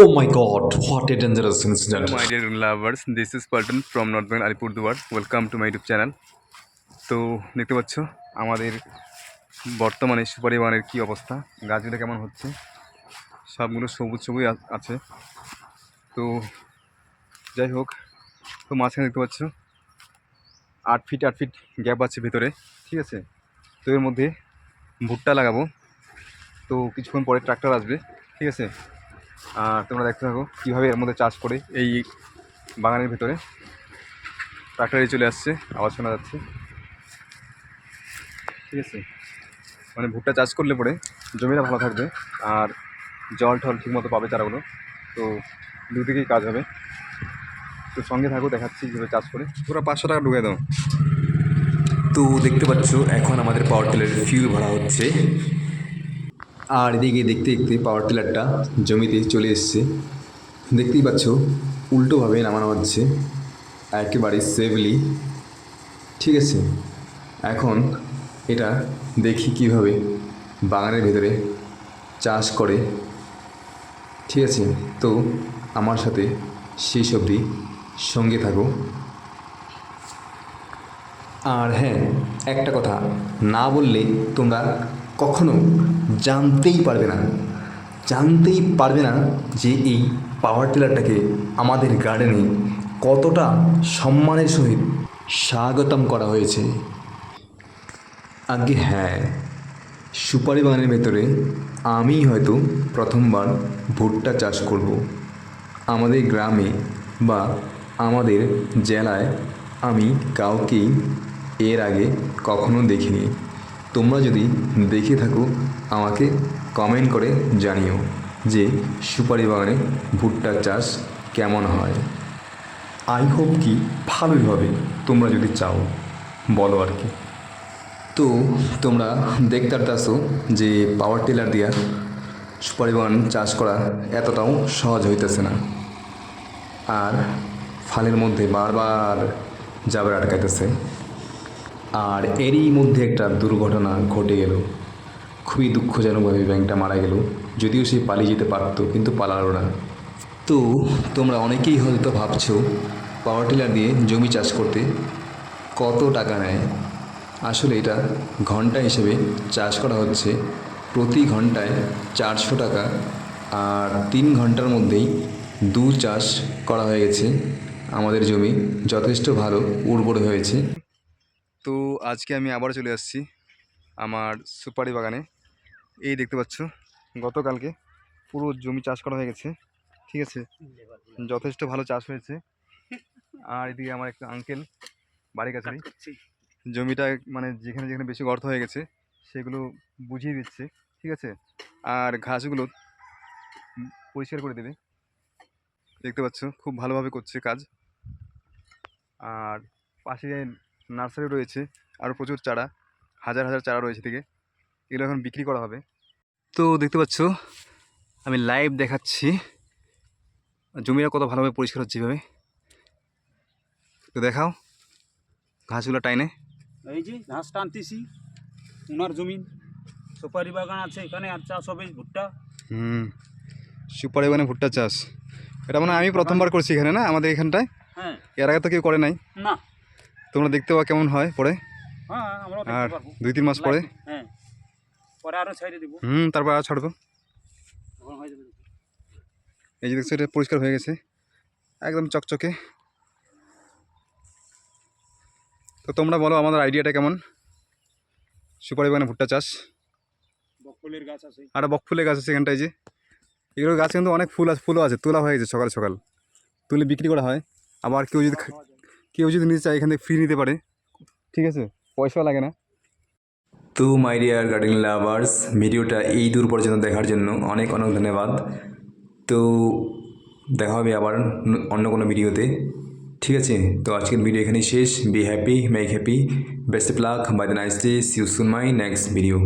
Oh my god, what a dangerous Hello, incident. my dear lovers. This is Paltan from North Bengal, Alipurduar. Welcome to my YouTube channel. তো দেখতে পাচ্ছ আমাদের বর্তমানে সুপারি বাগানের কী অবস্থা, গাছগুলো কেমন হচ্ছে, সবগুলো সবুজ সবুজ আছে। তো যাই হোক, তো মাঝখানে দেখতে পাচ্ছ 8 ফিট গ্যাপ আছে ভেতরে, ঠিক আছে। তো এর মধ্যে ভুট্টা লাগাবো। তো কিছুক্ষণ পরে ট্রাক্টর আসবে, ঠিক আছে। আর তোমরা দেখতে থাকো কীভাবে এর মধ্যে চাষ করে এই বাগানের ভেতরে। ট্রাক্টরে চলে আসছে, আওয়াজ শোনা যাচ্ছে, ঠিক আছে। মানে ভুট্টা চাষ করলে পরে জমিটা ভালো থাকবে আর জল টল ঠিকমতো পাবে চারাগুলো। তো দুদিকেই কাজ হবে। তো সঙ্গে থাকো, দেখাচ্ছি কীভাবে চাষ করে। পুরো 500 টাকা ঢুকে দাও। তো দেখতে পাচ্ছ এখন আমাদের পাওয়ার টিলারের ফিউল ভরা হচ্ছে। আর এদিকে দেখতে দেখতে পাওয়ার টিলারটা জমিতে চলে এসছে। দেখতেই পাচ্ছ উল্টোভাবে নামানো হচ্ছে, একেবারে সেফলি, ঠিক আছে। এখন এটা দেখি কিভাবে বাগানের ভেতরে চাষ করে, ঠিক আছে। তো আমার সাথে শেষ অবধি সঙ্গে থাকো। আর হ্যাঁ, একটা কথা না বললে তোমরা কখনো জানতেই পারবে না যে এই পাওয়ার টিলারটাকে আমাদের গার্ডেনে কতটা সম্মানের সহিত স্বাগতম করা হয়েছে। আগে হ্যাঁ, সুপারি বাগানের ভেতরে আমিই হয়তো প্রথমবার ভুট্টা চাষ করব। আমাদের গ্রামে বা আমাদের জেলায় আমি কাউকেই এর আগে কখনো দেখিনি। তোমরা যদি দেখে থাকো আমাকে কমেন্ট করে জানিও যে সুপারি বাগানে ভুট্টা চাষ কেমন হয়। আই হোপ কি ভালোই হবে, তোমরা যদি চাও বলো আর কি। তো তোমরা দেখতে পারতাছো যে পাওয়ার টিলার দিয়া সুপারি বাগান চাষ করা এতটাও সহজ হইতেছে না। আর ফালের মধ্যে বারবার জাবর আটকাইতেছে। আর এরই মধ্যে একটা দুর্ঘটনা ঘটে গেল। খুবই দুঃখজনকভাবে ব্যাঙটা মারা গেল, যদিও সে পালিয়ে যেতে পারতো কিন্তু পালালো না। তো তোমরা অনেকেই হয়তো ভাবছো পাওয়ার টিলার দিয়ে জমি চাষ করতে কত টাকা নেয়। আসলে এটা ঘন্টা হিসেবে চাষ করা হচ্ছে, প্রতি ঘন্টায় 400 টাকা। আর 3 ঘন্টার মধ্যেই চাষ করা হয়ে গেছে। আমাদের জমি যথেষ্ট ভালো উর্বর হয়েছে। তো আজকে আমি আবার চলে আসছি আমার সুপারি বাগানে। এই দেখতে পাচ্ছ গতকালকে পুরো জমি চাষ করা হয়ে গেছে, ঠিক আছে। যথেষ্ট ভালো চাষ হয়েছে। আর এদিকে আমার একটা আঙ্কেল বাড়ির কাছে জমিটা, মানে যেখানে যেখানে বেশি গর্ত হয়ে গেছে সেগুলো বুঝিয়ে দিচ্ছে, ঠিক আছে। আর ঘাসগুলো পরিষ্কার করে দেবে। দেখতে পাচ্ছ খুব ভালোভাবে করছে কাজ। আর পাশে নার্সারি রয়েছে, আরও প্রচুর চারা, হাজার হাজার চারা রয়েছে থেকে, এগুলো এখন বিক্রি করা হবে। তো দেখতে পাচ্ছ আমি লাইভ দেখাচ্ছি জমিটা কত ভালোভাবে পরিষ্কার হচ্ছে এভাবে। তো দেখাও ঘাসগুলো টাইনে। এই যে ঘাস টানতেছি, ওনার জমি সুপারি বাগান আছে, এখানে আর চাষ হবে ভুট্টা। সুপারি বাগানে ভুট্টা চাষ, এটা মানে আমি প্রথমবার করছি এখানে, না আমাদের এখানটায়। হ্যাঁ, এর আগে তো কেউ করে নাই। না, তোমরা দেখতে পাও কেমন হয় পরে। হ্যাঁ আমরা আর দেখতে পারবো 2-3 মাস পরে। হ্যাঁ, পরে আরো ছেড়ে দিব, তারপর আর ছাড়বো। তখন হয়ে যাবে। এই যে দেখছো এটা পরিষ্কার হয়ে গেছে, একদম চকচকে। তো তোমরা বলো আমাদের আইডিয়াটা কেমন, সুপারি বাগানে ভুট্টা চাষ। বকফুলের গাছ আছে, আর বকফুলের গাছ আছে এখানটায়, যে এগুলো গাছ কিন্তু অনেক ফুলও আছে, তোলা হয়ে গেছে সকাল সকাল, তুলে বিক্রি করা হয়। আবার কেউ যদি নিতে চায় এখান থেকে ফ্রি নিতে পারে, ঠিক আছে, পয়সাও লাগে না। তো মাই ডিয়ার গার্ডেন লাভার্স, ভিডিওটা এই দূর পর্যন্ত দেখার জন্য অনেক অনেক ধন্যবাদ। তো দেখা হবে আবার অন্য কোনো ভিডিওতে, ঠিক আছে। তো আজকের ভিডিও এখানেই শেষ। Be happy, make happy, best of luck, bye the nice day, see you soon my next video.